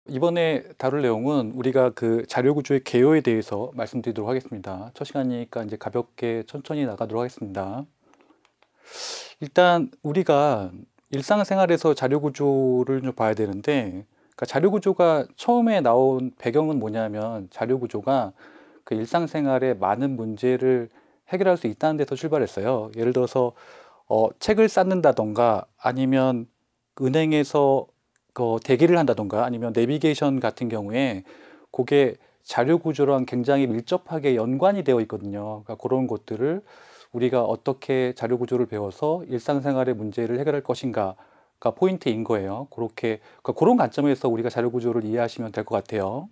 이번에 다룰 내용은 우리가 그 자료 구조의 개요에 대해서 말씀드리도록 하겠습니다. 첫 시간이니까 이제 가볍게 천천히 나가도록 하겠습니다. 일단 우리가 일상생활에서 자료 구조를 좀 봐야 되는데, 그러니까 자료 구조가 처음에 나온 배경은 뭐냐면 자료 구조가 그 일상생활에 많은 문제를 해결할 수 있다는 데서 출발했어요. 예를 들어서 책을 쌓는다던가 아니면 은행에서 대기를 한다던가 아니면 내비게이션 같은 경우에 그게 자료 구조랑 굉장히 밀접하게 연관이 되어 있거든요. 그러니까 그런 것들을 우리가 어떻게 자료 구조를 배워서 일상생활의 문제를 해결할 것인가가 포인트인 거예요. 그러니까 그런 관점에서 우리가 자료 구조를 이해하시면 될 것 같아요.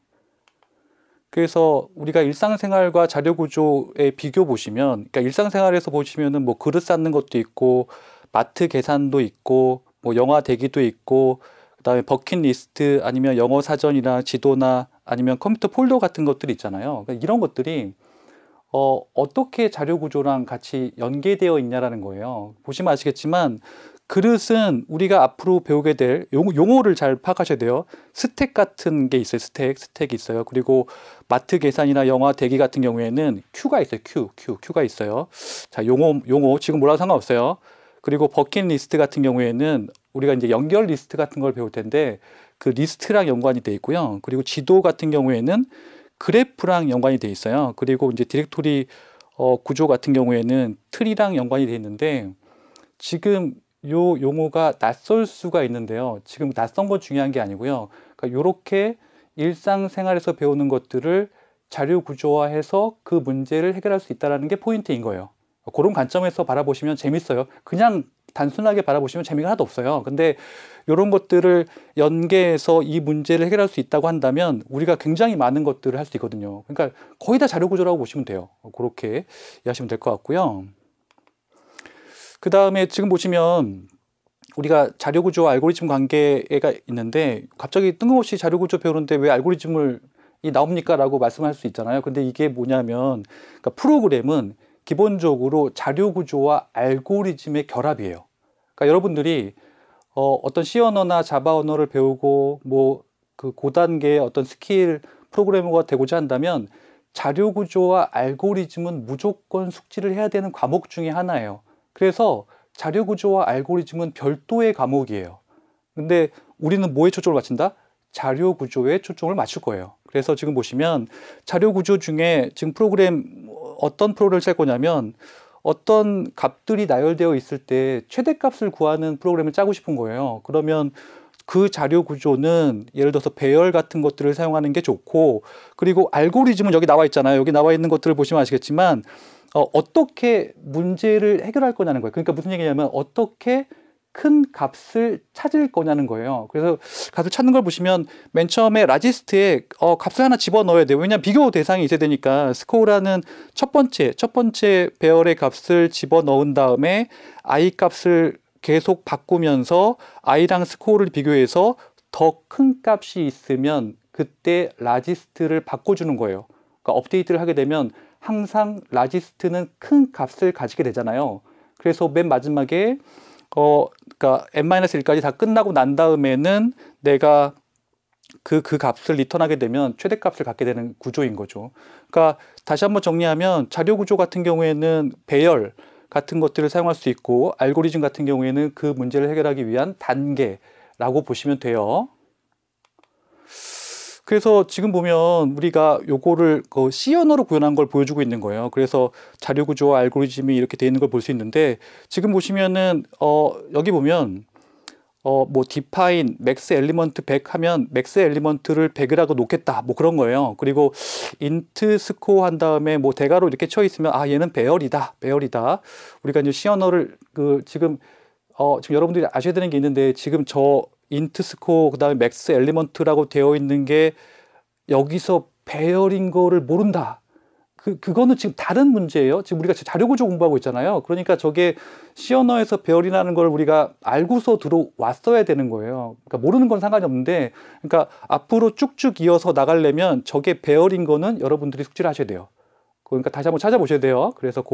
그래서 우리가 일상생활과 자료 구조의 비교 보시면, 그러니까 일상생활에서 보시면은 뭐 그릇 쌓는 것도 있고, 마트 계산도 있고, 뭐 영화 대기도 있고, 그다음에 버킷리스트 아니면 영어 사전이나 지도나 아니면 컴퓨터 폴더 같은 것들이 있잖아요. 그러니까 이런 것들이 어떻게 자료 구조랑 같이 연계되어 있냐라는 거예요. 보시면 아시겠지만 그릇은 우리가 앞으로 배우게 될 용어를 잘 파악하셔야 돼요. 스택 같은 게 있어요. 스택이 있어요. 그리고 마트 계산이나 영화 대기 같은 경우에는 큐가 있어요. 큐가 있어요. 자, 용어 지금 몰라도 상관없어요. 그리고 버킷리스트 같은 경우에는 우리가 이제 연결 리스트 같은 걸 배울 텐데 그 리스트랑 연관이 돼 있고요. 그리고 지도 같은 경우에는 그래프랑 연관이 돼 있어요. 그리고 이제 디렉토리 구조 같은 경우에는 틀이랑 연관이 돼 있는데 지금 요 용어가 낯설 수가 있는데요. 지금 낯선 건 중요한 게 아니고요. 그러니까 요렇게 일상생활에서 배우는 것들을 자료 구조화해서 그 문제를 해결할 수 있다는 게 포인트인 거예요. 그런 관점에서 바라보시면 재밌어요. 그냥 단순하게 바라보시면 재미가 하나도 없어요. 근데 이런 것들을 연계해서 이 문제를 해결할 수 있다고 한다면 우리가 굉장히 많은 것들을 할 수 있거든요. 그러니까 거의 다 자료 구조라고 보시면 돼요. 그렇게 이해하시면 될 것 같고요. 그 다음에 지금 보시면 우리가 자료 구조와 알고리즘 관계가 있는데 갑자기 뜬금없이 자료 구조 배우는데 왜 알고리즘을 나옵니까? 라고 말씀할 수 있잖아요. 근데 이게 뭐냐면 그러니까 프로그램은 기본적으로 자료 구조와 알고리즘의 결합이에요. 그러니까 여러분들이 어떤 C 언어나 자바 언어를 배우고 뭐 그 고단계의 어떤 스킬 프로그래머가 되고자 한다면 자료 구조와 알고리즘은 무조건 숙지를 해야 되는 과목 중에 하나예요. 그래서 자료 구조와 알고리즘은 별도의 과목이에요. 근데 우리는 뭐에 초점을 맞춘다? 자료 구조에 초점을 맞출 거예요. 그래서 지금 보시면 자료 구조 중에 지금 어떤 프로그램을 짤 거냐면 어떤 값들이 나열되어 있을 때 최대값을 구하는 프로그램을 짜고 싶은 거예요. 그러면 그 자료 구조는 예를 들어서 배열 같은 것들을 사용하는 게 좋고, 그리고 알고리즘은 여기 나와 있잖아요. 여기 나와 있는 것들을 보시면 아시겠지만 어떻게 문제를 해결할 거냐는 거예요. 그러니까 무슨 얘기냐면 어떻게 큰 값을 찾을 거냐는 거예요. 그래서 값을 찾는 걸 보시면 맨 처음에 라지스트에 값을 하나 집어넣어야 돼요. 왜냐하면 비교 대상이 있어야 되니까 스코어라는 첫 번째 배열의 값을 집어넣은 다음에 i 값을 계속 바꾸면서 i랑 스코어를 비교해서 더 큰 값이 있으면 그때 라지스트를 바꿔주는 거예요. 그러니까 업데이트를 하게 되면 항상 라지스트는 큰 값을 가지게 되잖아요. 그래서 맨 마지막에 그러니까 n-1까지 다 끝나고 난 다음에는 내가 그 값을 리턴하게 되면 최대값을 갖게 되는 구조인 거죠. 그러니까 다시 한번 정리하면 자료 구조 같은 경우에는 배열 같은 것들을 사용할 수 있고 알고리즘 같은 경우에는 그 문제를 해결하기 위한 단계라고 보시면 돼요. 그래서 지금 보면 우리가 요거를 C 언어로 구현한 걸 보여주고 있는 거예요. 그래서 자료 구조와 알고리즘이 이렇게 되어 있는 걸 볼 수 있는데 지금 보시면은 여기 보면 뭐 define max element 100 하면 max element를 100이라고 놓겠다 뭐 그런 거예요. 그리고 int score 한 다음에 뭐 대괄호 이렇게 쳐 있으면 아 얘는 배열이다. 우리가 이제 C 언어를 지금 여러분들이 아셔야 되는 게 있는데 지금 저 int score 그다음에 max element라고 되어 있는 게 여기서 배열인 거를 모른다. 그거는 지금 다른 문제예요. 지금 우리가 자료 구조 공부하고 있잖아요. 그러니까 저게 C 언어에서 배열이라는 걸 우리가 알고서 들어왔어야 되는 거예요. 그러니까 모르는 건 상관이 없는데, 그러니까 앞으로 쭉쭉 이어서 나가려면 저게 배열인 거는 여러분들이 숙지를 하셔야 돼요. 그러니까 다시 한번 찾아보셔야 돼요. 그래서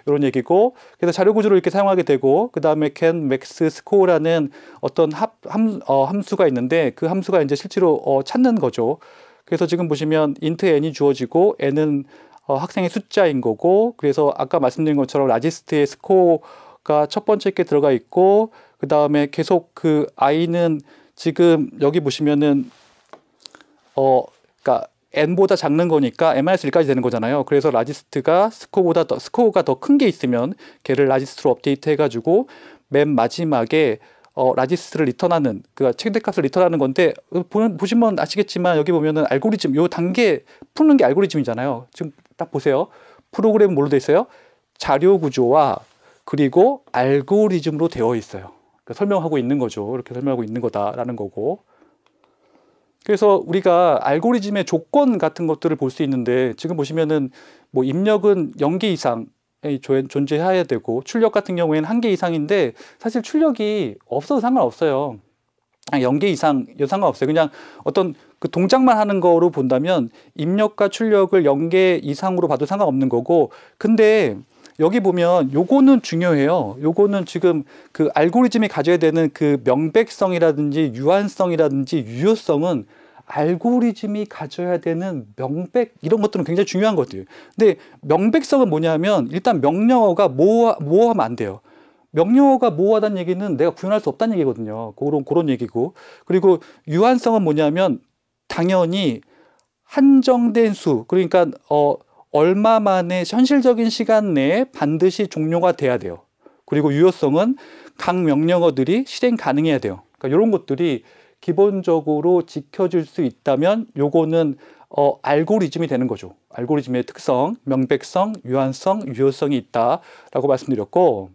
이런 얘기고, 그래서 자료 구조를 이렇게 사용하게 되고, 그 다음에 can, max, score라는 어떤 함수가 있는데 그 함수가 이제 실제로 찾는 거죠. 그래서 지금 보시면 int n이 주어지고 n은 학생의 숫자인 거고, 그래서 아까 말씀드린 것처럼 라지스트의 스코어가 첫 번째 게 들어가 있고, 그 다음에 계속 그 i는 지금 여기 보시면은 그러니까 n보다 작는 거니까 n-1까지 되는 거잖아요. 그래서 라지스트가 스코어가 더 큰 게 있으면 걔를 라지스트로 업데이트 해가지고 맨 마지막에 라지스트를 리턴하는 그 최대값을 리턴하는 건데, 보시면 아시겠지만 여기 보면은 알고리즘 요 단계 푸는 게 알고리즘이잖아요. 지금 딱 보세요. 프로그램은 뭘로 돼 있어요? 자료 구조와 그리고 알고리즘으로 되어 있어요. 그러니까 설명하고 있는 거죠. 이렇게 설명하고 있는 거다라는 거고. 그래서 우리가 알고리즘의 조건 같은 것들을 볼 수 있는데, 지금 보시면은 뭐 입력은 0개 이상이 존재해야 되고, 출력 같은 경우에는 1개 이상인데 사실 출력이 없어도 상관없어요. 0개 이상 상관없어요. 그냥 어떤 그 동작만 하는 거로 본다면 입력과 출력을 0개 이상으로 봐도 상관없는 거고, 근데 여기 보면 요거는 중요해요. 요거는 지금 그 알고리즘이 가져야 되는 그 명백성이라든지 유한성이라든지 유효성은 알고리즘이 가져야 되는 이런 것들은 굉장히 중요한 것들이에요. 근데 명백성은 뭐냐면 일단 명령어가 모호하면 안 돼요. 명령어가 모호하다는 얘기는 내가 구현할 수 없다는 얘기거든요. 그런 얘기고. 그리고 유한성은 뭐냐면 당연히 한정된 수, 그러니까 얼마 만에 현실적인 시간 내에 반드시 종료가 돼야 돼요. 그리고 유효성은 각 명령어들이 실행 가능해야 돼요. 그러니까 이런 것들이 기본적으로 지켜질 수 있다면 요거는 알고리즘이 되는 거죠. 알고리즘의 특성, 명백성, 유한성, 유효성이 있다라고 말씀드렸고,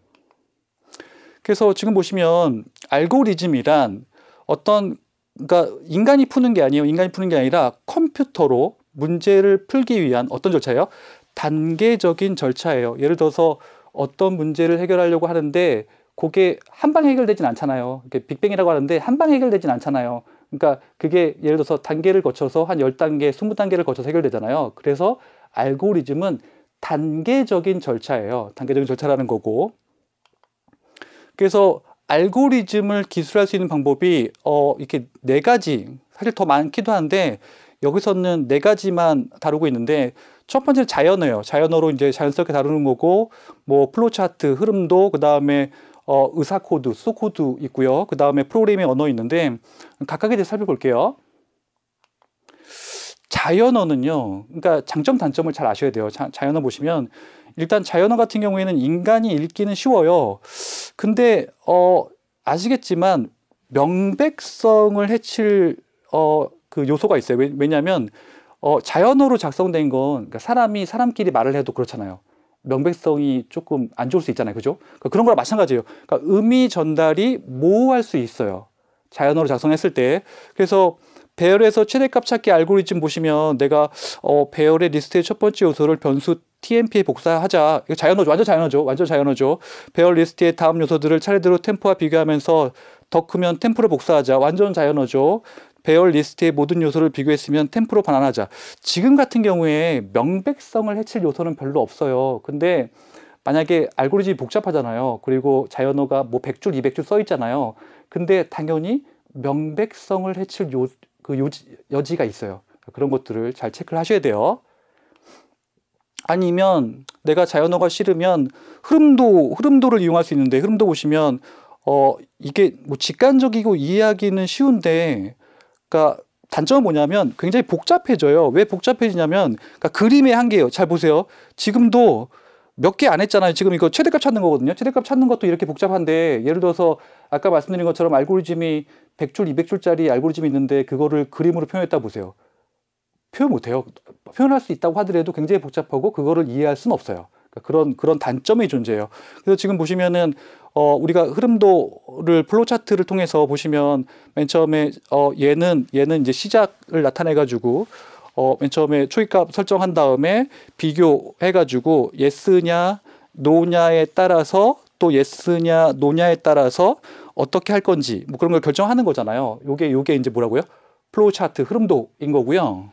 그래서 지금 보시면 알고리즘이란 그러니까 인간이 푸는 게 아니에요. 인간이 푸는 게 아니라 컴퓨터로 문제를 풀기 위한 어떤 절차예요? 단계적인 절차예요. 예를 들어서 어떤 문제를 해결하려고 하는데 그게 한 방에 해결되진 않잖아요. 이렇게 빅뱅이라고 하는데 한 방에 해결되진 않잖아요. 그러니까 그게 예를 들어서 단계를 거쳐서 한 10단계, 20단계를 거쳐서 해결되잖아요. 그래서 알고리즘은 단계적인 절차예요. 단계적인 절차라는 거고. 그래서 알고리즘을 기술할 수 있는 방법이 이렇게 4가지, 사실 더 많기도 한데 여기서는 4가지만 다루고 있는데, 첫 번째는 자연어예요. 자연어로 이제 자연스럽게 다루는 거고, 뭐 플로우 차트, 흐름도, 그 다음에 의사 코드, 수도 코드 있고요. 그 다음에 프로그래밍 언어 있는데 각각에 대해서 살펴볼게요. 자연어는요, 그러니까 장점 단점을 잘 아셔야 돼요. 자연어 보시면 일단 자연어 같은 경우에는 인간이 읽기는 쉬워요. 근데 아시겠지만 명백성을 해칠 그 요소가 있어요. 왜냐하면 자연어로 작성된 건, 그러니까 사람끼리 말을 해도 그렇잖아요. 명백성이 조금 안 좋을 수 있잖아요. 그죠? 그러니까 그런 거랑 마찬가지예요. 그러니까 의미 전달이 모호할 수 있어요. 자연어로 작성했을 때. 그래서 배열에서 최대값 찾기 알고리즘 보시면 내가 배열의 리스트의 첫 번째 요소를 변수 tmp에 복사하자. 이거 자연어죠. 완전 자연어죠. 완전 자연어죠. 배열 리스트의 다음 요소들을 차례대로 템포와 비교하면서 더 크면 템포를 복사하자. 완전 자연어죠. 배열 리스트의 모든 요소를 비교했으면 템포로 반환하자. 지금 같은 경우에 명백성을 해칠 요소는 별로 없어요. 근데 만약에 알고리즘이 복잡하잖아요. 그리고 자연어가 뭐 100줄, 200줄 써 있잖아요. 근데 당연히 명백성을 해칠 여지가 있어요. 그런 것들을 잘 체크를 하셔야 돼요. 아니면 내가 자연어가 싫으면 흐름도를 이용할 수 있는데, 흐름도 보시면 이게 뭐 직관적이고 이해하기는 쉬운데, 그러니까 단점은 뭐냐면 굉장히 복잡해져요. 왜 복잡해지냐면, 그러니까 그림의 한계예요. 잘 보세요. 지금도 몇 개 안 했잖아요. 지금 이거 최대값 찾는 거거든요. 최대값 찾는 것도 이렇게 복잡한데, 예를 들어서 아까 말씀드린 것처럼 알고리즘이 100줄, 200줄짜리 알고리즘이 있는데 그거를 그림으로 표현했다 보세요. 표현 못해요. 표현할 수 있다고 하더라도 굉장히 복잡하고 그거를 이해할 수는 없어요. 그러니까 그런 단점이 존재해요. 그래서 지금 보시면은 우리가 흐름도를 플로차트를 통해서 보시면 맨 처음에 얘는 이제 시작을 나타내 가지고 맨 처음에 초기값 설정한 다음에 비교해 가지고 예스냐 노냐에 따라서, 또 예스냐 노냐에 따라서 어떻게 할 건지 뭐 그런 걸 결정하는 거잖아요. 요게 이제 뭐라고요? 플로우 차트 흐름도인 거고요.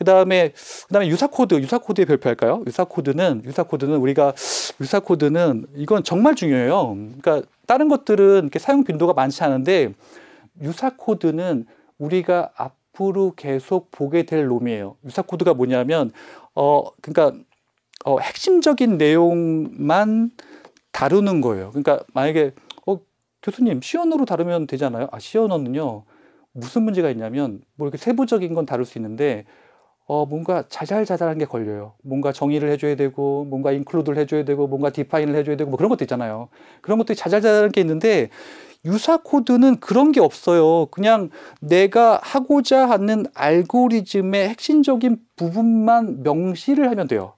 그다음에 유사 코드의 별표할까요? 유사 코드는 이건 정말 중요해요. 그러니까 다른 것들은 이렇게 사용 빈도가 많지 않은데 유사 코드는 우리가 앞으로 계속 보게 될 놈이에요. 유사 코드가 뭐냐면 그러니까 핵심적인 내용만 다루는 거예요. 그러니까 만약에 교수님 시언어로 다루면 되잖아요. 시언어는요 무슨 문제가 있냐면 뭐 이렇게 세부적인 건 다룰 수 있는데 뭔가 자잘자잘한 게 걸려요. 뭔가 정의를 해줘야 되고, 뭔가 인클루드를 해줘야 되고, 뭔가 디파인을 해줘야 되고, 뭐 그런 것도 있잖아요. 그런 것들이 자잘자잘한 게 있는데, 유사 코드는 그런 게 없어요. 그냥 내가 하고자 하는 알고리즘의 핵심적인 부분만 명시를 하면 돼요.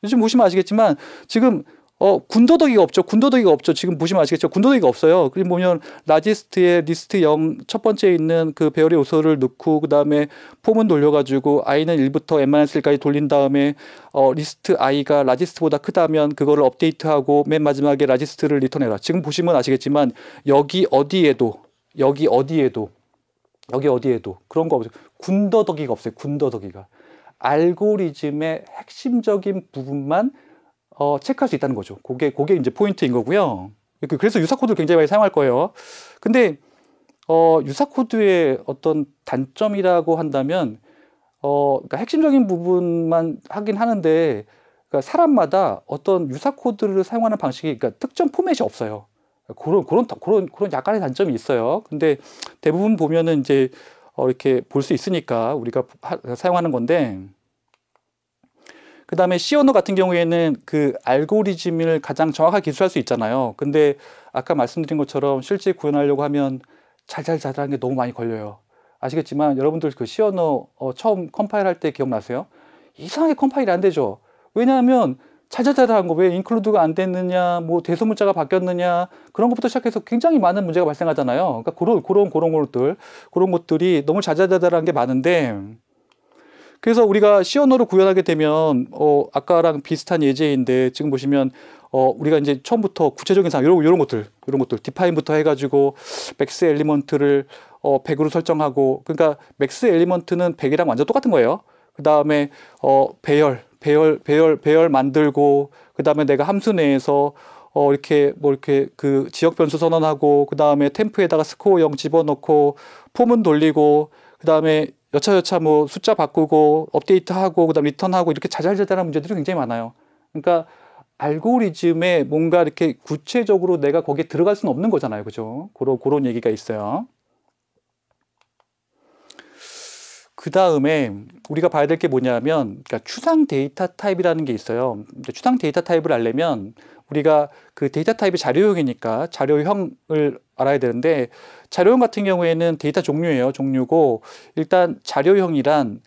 요즘 보시면 아시겠지만, 지금 군더더기가 없죠. 지금 보시면 아시겠죠? 군더더기가 없어요. 그리고 보면 라지스트에 리스트 0 첫 번째에 있는 그 배열의 요소를 넣고 그 다음에 폼은 돌려가지고 i는 1부터 n-1까지 돌린 다음에 리스트 i가 라지스트보다 크다면 그거를 업데이트하고 맨 마지막에 라지스트를 리턴해라. 지금 보시면 아시겠지만 여기 어디에도 그런 거 없어요. 군더더기가 없어요. 군더더기가. 알고리즘의 핵심적인 부분만 체크할 수 있다는 거죠. 그게 이제 포인트인 거고요. 그래서 유사 코드를 굉장히 많이 사용할 거예요. 근데 유사 코드의 어떤 단점이라고 한다면 그러니까 핵심적인 부분만 하긴 하는데 그러니까 사람마다 어떤 유사 코드를 사용하는 방식이 그러니까 특정 포맷이 없어요. 그런 약간의 단점이 있어요. 근데 대부분 보면은 이제 이렇게 볼 수 있으니까 우리가 사용하는 건데. 그 다음에 C 언어 같은 경우에는 그 알고리즘을 가장 정확하게 기술할 수 있잖아요. 근데 아까 말씀드린 것처럼 실제 구현하려고 하면 자잘자잘한 게 너무 많이 걸려요. 아시겠지만 여러분들 그 C 언어 처음 컴파일 할 때 기억나세요? 이상하게 컴파일이 안 되죠. 왜냐하면 자잘자잘한 거 왜 인클루드가 안 됐느냐, 뭐 대소문자가 바뀌었느냐 그런 것부터 시작해서 굉장히 많은 문제가 발생하잖아요. 그러니까 그런 것들이 너무 자잘자잘한 게 많은데. 그래서 우리가 C 언어로 구현하게 되면 아까랑 비슷한 예제인데 지금 보시면 우리가 이제 처음부터 구체적인 상황 이런 것들 디파인부터 해가지고 맥스 엘리먼트를 100으로 설정하고 그러니까 맥스 엘리먼트는 100이랑 완전 똑같은 거예요. 그 다음에 배열 만들고 그 다음에 내가 함수 내에서 이렇게 그 지역 변수 선언하고 그 다음에 템프에다가 스코어 0 집어넣고 폼은 돌리고 그 다음에 여차여차 뭐 숫자 바꾸고 업데이트하고 그 다음 리턴하고 이렇게 자잘자잘한 문제들이 굉장히 많아요. 그러니까 알고리즘에 뭔가 이렇게 구체적으로 내가 거기에 들어갈 수는 없는 거잖아요. 그죠? 그런 얘기가 있어요. 그 다음에 우리가 봐야 될 게 뭐냐면 그러니까 추상 데이터 타입이라는 게 있어요. 추상 데이터 타입을 알려면 우리가 그 데이터 타입이 자료형이니까 자료형을 알아야 되는데 자료형 같은 경우에는 데이터 종류고 일단 자료형이란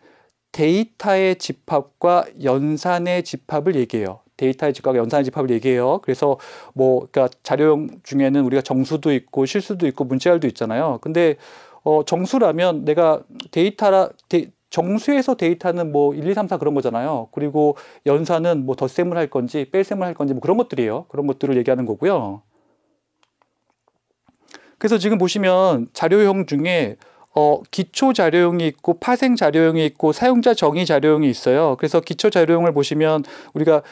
데이터의 집합과 연산의 집합을 얘기해요. 데이터의 집합과 연산의 집합을 얘기해요. 그래서 그러니까 자료형 중에는 우리가 정수도 있고 실수도 있고 문자열도 있잖아요. 근데 정수라면 내가 정수에서 데이터는 뭐 1, 2, 3, 4 그런 거잖아요. 그리고 연산은 뭐 덧셈을 할 건지 뺄셈을 할 건지 뭐 그런 것들이에요. 그런 것들을 얘기하는 거고요. 그래서 지금 보시면 자료형 중에 기초 자료형이 있고 파생 자료형이 있고 사용자 정의 자료형이 있어요. 그래서 기초 자료형을 보시면 우리가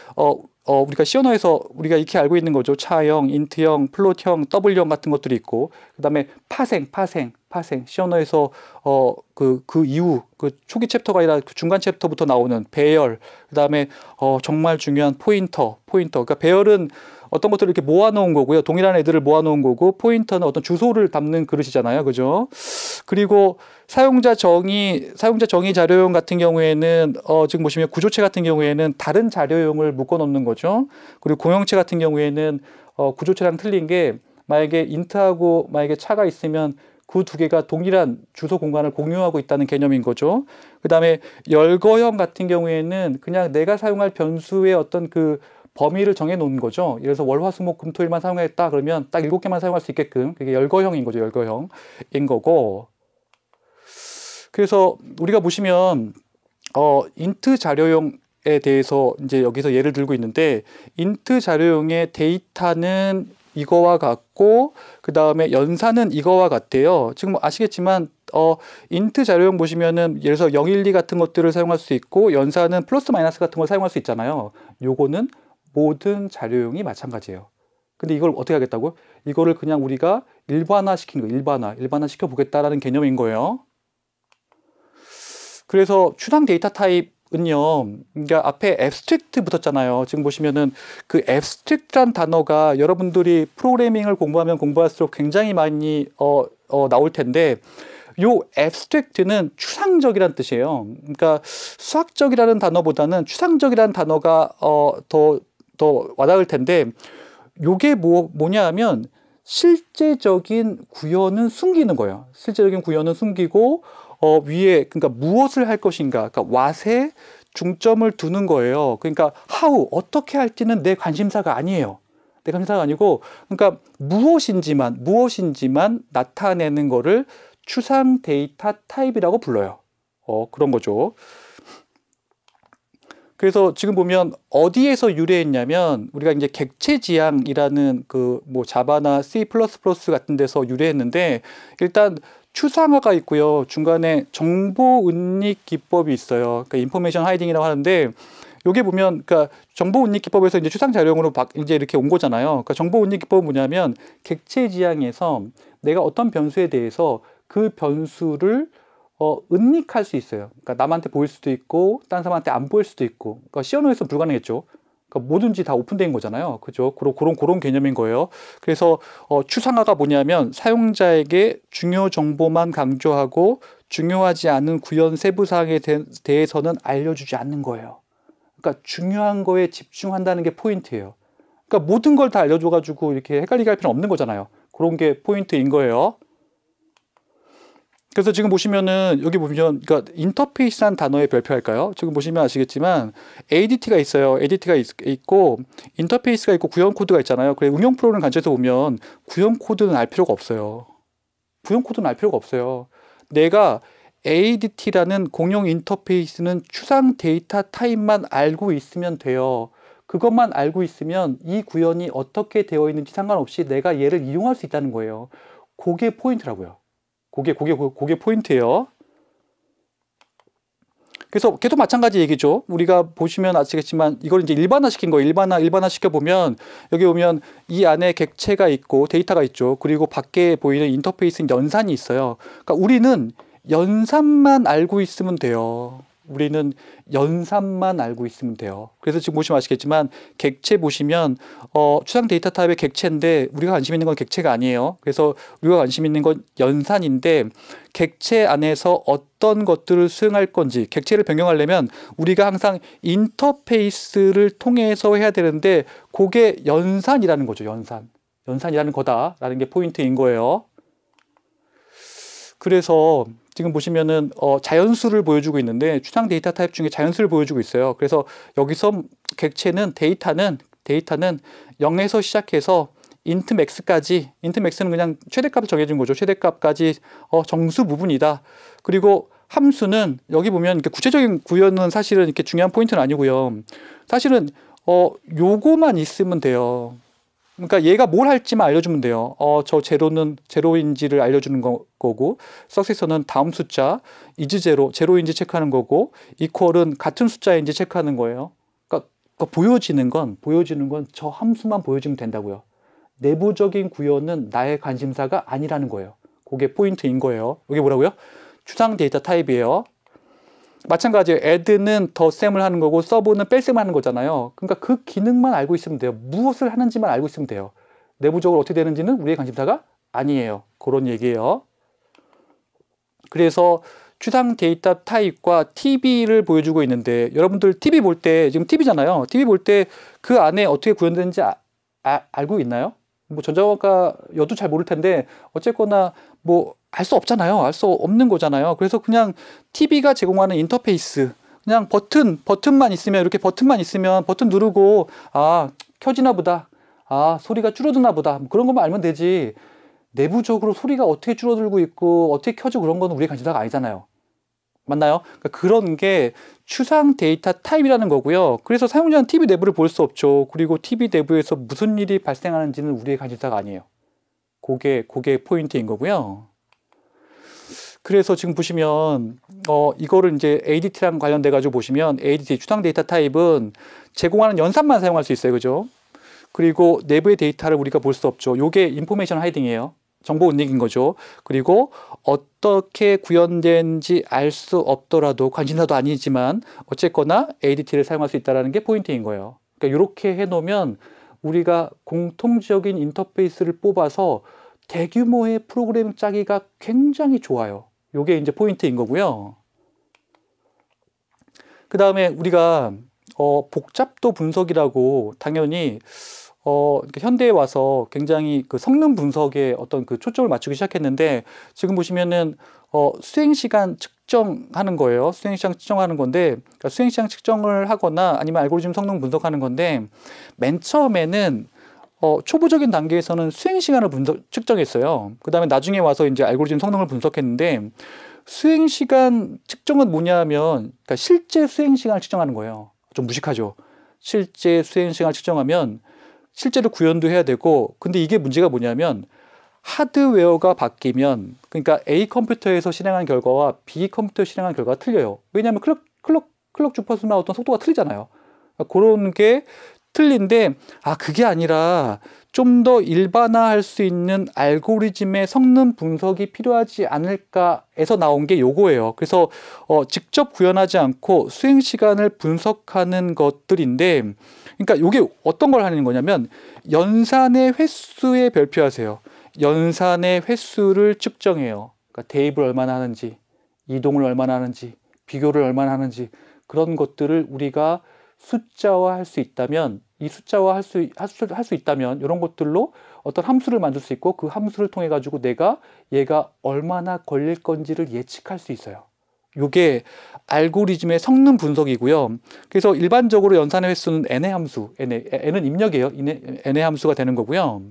C 언어에서 우리가 익히 알고 있는 거죠. 차형, 인트형, 플롯형, 더블형 같은 것들이 있고 그 다음에 파생 C 언어에서 그 이후 그 초기 챕터가 아니라 그 중간 챕터부터 나오는 배열 그 다음에 정말 중요한 포인터 그러니까 배열은 어떤 것들을 이렇게 모아놓은 거고요. 동일한 애들을 모아놓은 거고 포인터는 어떤 주소를 담는 그릇이잖아요. 그죠? 그리고 사용자 정의 자료용 같은 경우에는 지금 보시면 구조체 같은 경우에는 다른 자료용을 묶어 놓는 거죠. 그리고 공형체 같은 경우에는 구조체랑 틀린 게 만약에 인트하고 만약에 차가 있으면 그 두 개가 동일한 주소 공간을 공유하고 있다는 개념인 거죠. 그 다음에 열거형 같은 경우에는 그냥 내가 사용할 변수의 어떤 그 범위를 정해 놓은 거죠. 예를 들어서 월, 화, 수, 목, 금, 토, 일만 사용했다 그러면 딱 7개만 사용할 수 있게끔 그게 열거형인 거죠. 열거형인 거고. 그래서 우리가 보시면 인트 자료형에 대해서 이제 여기서 예를 들고 있는데 인트 자료형의 데이터는 이거와 같고 그 다음에 연산은 이거와 같대요. 지금 아시겠지만 인트 자료형 보시면은 예를 들어서 0, 1, 2 같은 것들을 사용할 수 있고 연산은 플러스 마이너스 같은 걸 사용할 수 있잖아요. 요거는 모든 자료형이 마찬가지예요. 근데 이걸 어떻게 하겠다고? 이거를 그냥 우리가 일반화 시키는 거예요. 일반화 시켜 보겠다라는 개념인 거예요. 그래서 추상 데이터 타입은요, 그러니까 앞에 abstract 붙었잖아요. 지금 보시면은 그 abstract란 단어가 여러분들이 프로그래밍을 공부하면 공부할수록 굉장히 많이 나올 텐데, 요 abstract는 추상적이란 뜻이에요. 그러니까 수학적이라는 단어보다는 추상적이라는 단어가 더 와닿을 텐데, 요게 뭐냐 하면 실제적인 구현은 숨기는 거예요. 실제적인 구현은 숨기고 위에 그러니까 무엇을 할 것인가, 그러니까 what에 중점을 두는 거예요. 그러니까 how 어떻게 할지는 내 관심사가 아니에요. 내 관심사가 아니고, 그러니까 무엇인지만 나타내는 거를 추상 데이터 타입이라고 불러요. 그런 거죠. 그래서 지금 보면 어디에서 유래했냐면 우리가 이제 객체지향이라는 그 뭐 자바나 C++ 같은 데서 유래했는데, 일단 추상화가 있고요. 중간에 정보 은닉 기법이 있어요. 그러니까 인포메이션 하이딩이라고 하는데, 요게 보면 그러니까 정보 은닉 기법에서 이제 추상 자료형으로 이제 이렇게 온 거잖아요. 그러니까 정보 은닉 기법은 뭐냐면 객체지향에서 내가 어떤 변수에 대해서 그 변수를 은닉할 수 있어요. 그러니까 남한테 보일 수도 있고 다른 사람한테 안 보일 수도 있고. 그러니까 시어노에서는 불가능했죠. 그러니까 뭐든지 다 오픈된 거잖아요. 그죠? 그런 개념인 거예요. 그래서 추상화가 뭐냐면 사용자에게 중요 정보만 강조하고 중요하지 않은 구현 세부 사항에 대해서는 알려주지 않는 거예요. 그러니까 중요한 거에 집중한다는 게 포인트예요. 그러니까 모든 걸 다 알려줘가지고 이렇게 헷갈리게 할 필요는 없는 거잖아요. 그런 게 포인트인 거예요. 그래서 지금 보시면은 여기 보면 그러니까 인터페이스란 단어의 별표할까요? 지금 보시면 아시겠지만 ADT가 있어요. ADT가 있고 인터페이스가 있고 구현 코드가 있잖아요. 그래 응용 프로그램 관점에서 보면 구현 코드는 알 필요가 없어요. 구현 코드는 알 필요가 없어요. 내가 ADT라는 공용 인터페이스는 추상 데이터 타입만 알고 있으면 돼요. 그것만 알고 있으면 이 구현이 어떻게 되어 있는지 상관없이 내가 얘를 이용할 수 있다는 거예요. 그게 포인트라고요. 그게 포인트예요. 그래서 걔도 마찬가지 얘기죠. 우리가 보시면 아시겠지만 이걸 이제 일반화 시킨 거예요. 일반화 시켜 보면 여기 보면 이 안에 객체가 있고 데이터가 있죠. 그리고 밖에 보이는 인터페이스 연산이 있어요. 그러니까 우리는 연산만 알고 있으면 돼요. 우리는 연산만 알고 있으면 돼요. 그래서 지금 보시면 아시겠지만 객체 보시면 추상 데이터 타입의 객체인데 우리가 관심 있는 건 객체가 아니에요. 그래서 우리가 관심 있는 건 연산인데, 객체 안에서 어떤 것들을 수행할 건지, 객체를 변경하려면 우리가 항상 인터페이스를 통해서 해야 되는데 그게 연산이라는 거죠. 연산이라는 거다라는 게 포인트인 거예요. 그래서 지금 보시면은 자연수를 보여주고 있는데 추상 데이터 타입 중에 자연수를 보여주고 있어요. 그래서 여기서 객체는 데이터는 0에서 시작해서 int max까지, int max는 그냥 최대값을 정해준 거죠. 최대값까지 정수 부분이다. 그리고 함수는 여기 보면 이렇게 구체적인 구현은 사실은 이렇게 중요한 포인트는 아니고요. 사실은 요거만 있으면 돼요. 그러니까 얘가 뭘 할지만 알려주면 돼요. 저 제로는 제로인지를 알려주는 거고, 석세서는 다음 숫자, is 제로인지 체크하는 거고, equal은 같은 숫자인지 체크하는 거예요. 그러니까 보여지는 건 저 함수만 보여주면 된다고요. 내부적인 구현은 나의 관심사가 아니라는 거예요. 그게 포인트인 거예요. 이게 뭐라고요? 추상 데이터 타입이에요. 마찬가지예요. add는 덧셈을 하는 거고 서브는 뺄셈을 하는 거잖아요. 그러니까 그 기능만 알고 있으면 돼요. 무엇을 하는지만 알고 있으면 돼요. 내부적으로 어떻게 되는지는 우리의 관심사가 아니에요. 그런 얘기예요. 그래서 추상 데이터 타입과 TV를 보여주고 있는데, 여러분들 TV 볼 때, 지금 TV잖아요. TV 볼 때 그 안에 어떻게 구현되는지 알고 있나요? 뭐 전자가여도 잘 모를 텐데 어쨌거나 뭐 알 수 없잖아요. 알 수 없는 거잖아요. 그래서 그냥 TV가 제공하는 인터페이스, 그냥 버튼만 있으면, 이렇게 버튼만 있으면 버튼 누르고 켜지나 보다, 소리가 줄어드나 보다, 뭐 그런 것만 알면 되지, 내부적으로 소리가 어떻게 줄어들고 있고 어떻게 켜지고 그런 거는 우리의 관심사가 아니잖아요. 맞나요? 그러니까 그런 게 추상 데이터 타입이라는 거고요. 그래서 사용자는 TV 내부를 볼 수 없죠. 그리고 TV 내부에서 무슨 일이 발생하는지는 우리의 관심사가 아니에요. 그게 포인트인 거고요. 그래서 지금 보시면 이거를 이제 ADT랑 관련돼 가지고 보시면 ADT 추상 데이터 타입은 제공하는 연산만 사용할 수 있어요. 그죠? 그리고 내부의 데이터를 우리가 볼 수 없죠. 요게 인포메이션 하이딩이에요. 정보 은닉인 거죠. 그리고 어떻게 구현된지 알 수 없더라도 관심사도 아니지만 어쨌거나 ADT를 사용할 수 있다는 게 포인트인 거예요. 그러니까 이렇게 해놓으면 우리가 공통적인 인터페이스를 뽑아서 대규모의 프로그램 짜기가 굉장히 좋아요. 요게 이제 포인트인 거고요. 그 다음에 우리가 복잡도 분석이라고 당연히 현대에 와서 굉장히 그 성능 분석에 어떤 그 초점을 맞추기 시작했는데 지금 보시면은 수행 시간 측정하는 거예요. 수행 시간 측정하는 건데 그러니까 수행 시간 측정을 하거나 아니면 알고리즘 성능 분석하는 건데 맨 처음에는 초보적인 단계에서는 수행 시간을 측정했어요. 그 다음에 나중에 와서 이제 알고리즘 성능을 분석했는데 수행 시간 측정은 뭐냐면 그러니까 실제 수행 시간을 측정하는 거예요. 좀 무식하죠. 실제 수행 시간을 측정하면 실제로 구현도 해야 되고 근데 이게 문제가 뭐냐면 하드웨어가 바뀌면 그러니까 A 컴퓨터에서 실행한 결과와 B 컴퓨터에서 실행한 결과가 틀려요. 왜냐하면 클럭 주파수나 어떤 속도가 틀리잖아요. 그러니까 그런 게 틀린데 그게 아니라 좀 더 일반화할 수 있는 알고리즘의 성능 분석이 필요하지 않을까 해서 나온 게 요거예요. 그래서 직접 구현하지 않고 수행 시간을 분석하는 것들인데 그러니까 요게 어떤 걸 하는 거냐면 연산의 횟수에 별표하세요. 연산의 횟수를 측정해요. 그러니까 대입을 얼마나 하는지, 이동을 얼마나 하는지, 비교를 얼마나 하는지 그런 것들을 우리가 숫자화 할 수 있다면 이 숫자화 할 수 있다면 이런 것들로 어떤 함수를 만들 수 있고 그 함수를 통해 가지고 내가 얘가 얼마나 걸릴 건지를 예측할 수 있어요. 이게 알고리즘의 성능 분석이고요. 그래서 일반적으로 연산의 횟수는 n의 함수, n은 입력이에요. n의 함수가 되는 거고요.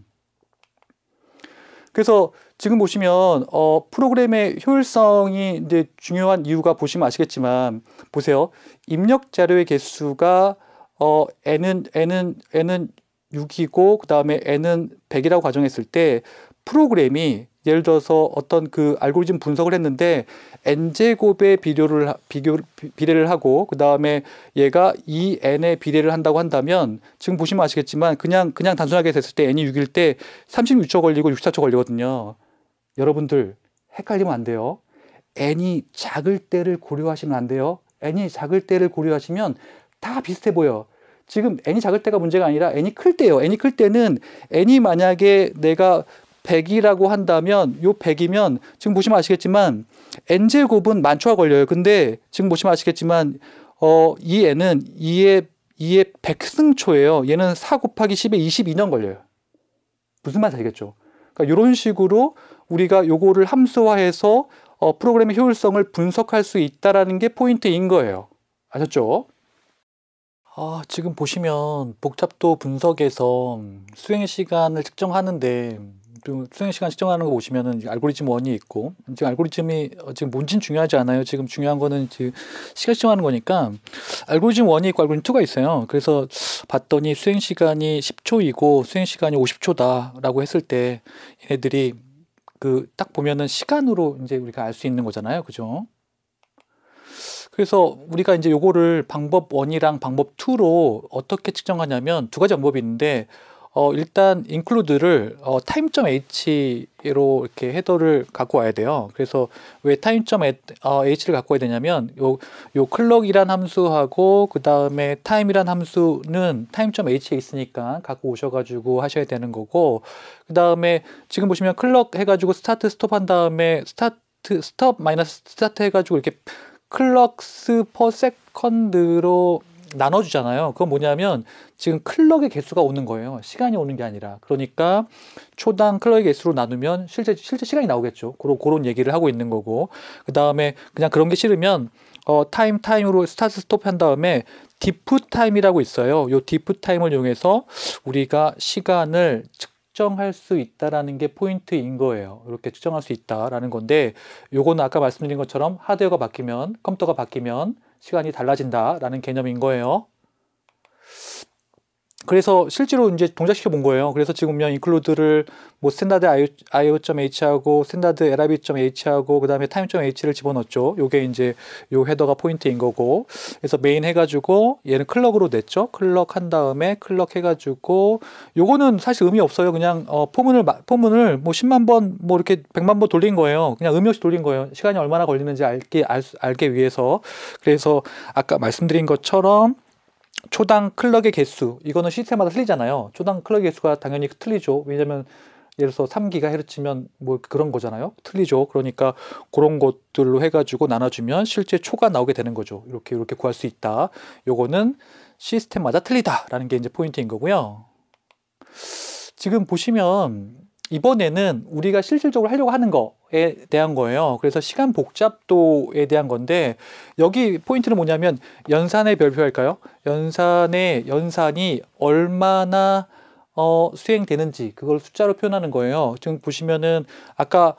그래서 지금 보시면 프로그램의 효율성이 이제 중요한 이유가 보시면 아시겠지만 보세요. 입력 자료의 개수가 n은 6이고 그 다음에 n은 100이라고 가정했을 때 프로그램이 예를 들어서 어떤 그 알고리즘 분석을 했는데 n제곱의 비례를 하고 그 다음에 얘가 2n의 비례를 한다고 한다면 지금 보시면 아시겠지만 그냥 단순하게 됐을 때 n이 6일 때 36초 걸리고 64초 걸리거든요. 여러분들 헷갈리면 안 돼요. n이 작을 때를 고려하시면 안 돼요. n이 작을 때를 고려하시면 다 비슷해 보여. 지금 n이 작을 때가 문제가 아니라 n이 클 때예요. n이 클 때는 n이 만약에 내가 100이라고 한다면 요 100이면 지금 보시면 아시겠지만 n제곱은 만초가 걸려요. 근데 지금 보시면 아시겠지만 이 n은 2의 100승초예요. 얘는 4 곱하기 10에 22년 걸려요. 무슨 말인지 알겠죠? 그러니까 이런 식으로 우리가 요거를 함수화해서 프로그램의 효율성을 분석할 수 있다라는 게 포인트인 거예요. 아셨죠? 지금 보시면 복잡도 분석에서 수행 시간을 측정하는데 수행 시간 측정하는 거 보시면은 알고리즘 1이 있고 지금 알고리즘이 지금 뭔진 중요하지 않아요. 지금 중요한 거는 지금 시간 측정하는 거니까 알고리즘 1이 있고 알고리즘 2가 있어요. 그래서 봤더니 수행 시간이 10초이고 수행 시간이 50초다라고 했을 때 얘네들이 그 딱 보면은 시간으로 이제 우리가 알 수 있는 거잖아요. 그죠? 그래서 우리가 이제 요거를 방법 1이랑 방법 2로 어떻게 측정하냐면 두 가지 방법이 있는데 일단 include를 time.h로 이렇게 헤더를 갖고 와야 돼요. 그래서 왜 time.h를 갖고 와야 되냐면 요 clock이란 함수하고 그 다음에 time이란 함수는 time.h에 있으니까 갖고 오셔가지고 하셔야 되는 거고 그 다음에 지금 보시면 clock 해가지고 start stop 한 다음에 stop 마이너스 start 해가지고 이렇게 클럭스 퍼 세컨드로 나눠주잖아요. 그건 뭐냐면 지금 클럭의 개수가 오는 거예요. 시간이 오는 게 아니라. 그러니까 초당 클럭의 개수로 나누면 실제 시간이 나오겠죠. 그런 얘기를 하고 있는 거고. 그 다음에 그냥 그런 게 싫으면 타임으로 스타트 스톱 한 다음에 디프 타임이라고 있어요. 요 디프 타임을 이용해서 우리가 시간을 측정할 수 있다라는 게 포인트인 거예요. 이렇게 측정할 수 있다라는 건데 요거는 아까 말씀드린 것처럼 하드웨어가 바뀌면 컴퓨터가 바뀌면 시간이 달라진다라는 개념인 거예요. 그래서 실제로 이제 동작시켜 본 거예요. 그래서 지금 보면 include를 뭐 스탠다드 io.h하고 스탠다드 lib.h하고 그다음에 time.h를 집어넣었죠. 요게 이제 요 헤더가 포인트인 거고. 그래서 메인 해가지고 얘는 클럭으로 냈죠. 클럭 한 다음에 클럭 해가지고 요거는 사실 의미 없어요. 그냥 포문을 뭐 10만 번 뭐 이렇게 100만 번 돌린 거예요. 그냥 의미 없이 돌린 거예요. 시간이 얼마나 걸리는지 알게 위해서. 그래서 아까 말씀드린 것처럼 초당 클럭의 개수, 이거는 시스템마다 틀리잖아요. 초당 클럭의 개수가 당연히 틀리죠. 왜냐면 예를 들어서 3GHz면 뭐 그런 거잖아요. 틀리죠. 그러니까 그런 것들로 해가지고 나눠주면 실제 초가 나오게 되는 거죠. 이렇게 구할 수 있다. 요거는 시스템마다 틀리다라는 게 이제 포인트인 거고요. 지금 보시면 이번에는 우리가 실질적으로 하려고 하는 거에 대한 거예요. 그래서 시간 복잡도에 대한 건데 여기 포인트는 뭐냐면 연산의 별표할까요? 연산이 얼마나 수행되는지 그걸 숫자로 표현하는 거예요. 지금 보시면은 아까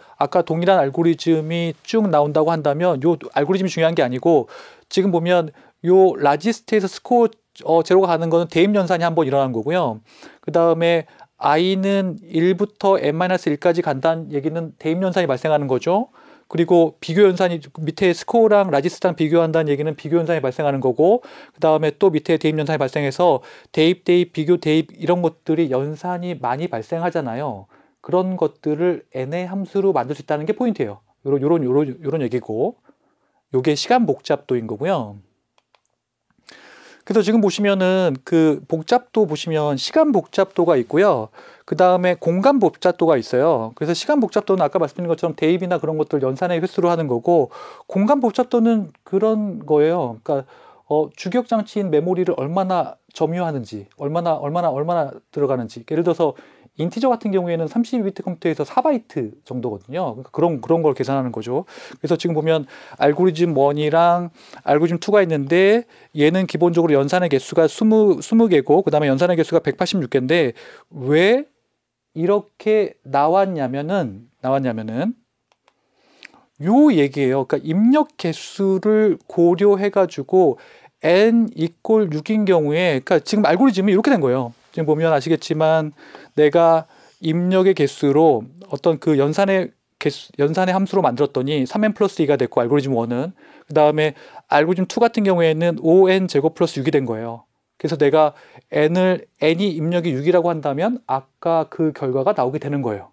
동일한 알고리즘이 쭉 나온다고 한다면 요 알고리즘이 중요한 게 아니고 지금 보면 요 라지스트에서 스코어 제로가 가는 거는 대입 연산이 한번 일어난 거고요. 그 다음에 i는 1부터 n-1까지 간다는 얘기는 대입 연산이 발생하는 거죠. 그리고 비교 연산이 밑에 스코어랑 라지스트랑 비교한다는 얘기는 비교 연산이 발생하는 거고 그 다음에 또 밑에 대입 연산이 발생해서 대입, 비교, 대입 이런 것들이 연산이 많이 발생하잖아요. 그런 것들을 n의 함수로 만들 수 있다는 게 포인트예요. 요런 얘기고 요게 시간 복잡도인 거고요. 그래서 지금 보시면은 그 복잡도 보시면 시간 복잡도가 있고요. 그 다음에 공간 복잡도가 있어요. 그래서 시간 복잡도는 아까 말씀드린 것처럼 대입이나 그런 것들 연산의 횟수로 하는 거고 공간 복잡도는 그런 거예요. 그러니까 주기억 장치인 메모리를 얼마나 점유하는지, 얼마나 들어가는지. 예를 들어서 인티저 같은 경우에는 32비트 컴퓨터에서 4바이트 정도거든요. 그러니까 그런 걸 계산하는 거죠. 그래서 지금 보면 알고리즘 1이랑 알고리즘 2가 있는데 얘는 기본적으로 연산의 개수가 20개고 그 다음에 연산의 개수가 186개인데 왜 이렇게 나왔냐면은 요 얘기예요. 그러니까 입력 개수를 고려해가지고 n = 6인 경우에 그러니까 지금 알고리즘이 이렇게 된 거예요. 지금 보면 아시겠지만 내가 입력의 개수로 어떤 그 연산의 함수로 만들었더니 3n 플러스 2가 됐고 알고리즘 1은 그 다음에 알고리즘 2 같은 경우에는 5n 제곱 플러스 6이 된 거예요. 그래서 내가 n이 입력이 6이라고 한다면 아까 그 결과가 나오게 되는 거예요.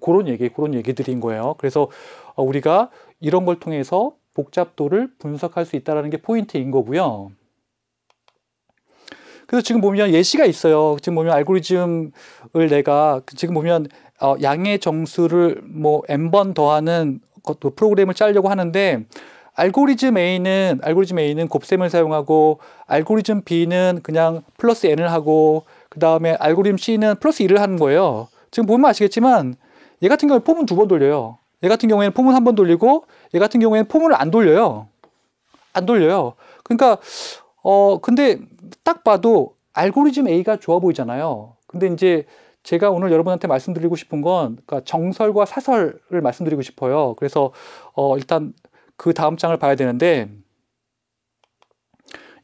그런 얘기들인 거예요. 그래서 우리가 이런 걸 통해서 복잡도를 분석할 수 있다는 게 포인트인 거고요. 그래서 지금 보면 예시가 있어요. 지금 보면 알고리즘을 내가 지금 보면 양의 정수를 뭐 n번 더하는 프로그램을 짜려고 하는데 알고리즘 A는 곱셈을 사용하고 알고리즘 B는 그냥 플러스 n을 하고 그 다음에 알고리즘 C는 플러스 2를 하는 거예요. 지금 보면 아시겠지만 얘 같은 경우에 포문 2번 돌려요. 얘 같은 경우에는 포문 1번 돌리고 얘 같은 경우에는 포문을 안 돌려요. 그러니까 근데 딱 봐도 알고리즘 A가 좋아 보이잖아요. 근데 이제 제가 오늘 여러분한테 말씀드리고 싶은 건 그러니까 정설과 사설을 말씀드리고 싶어요. 그래서 일단 그 다음 장을 봐야 되는데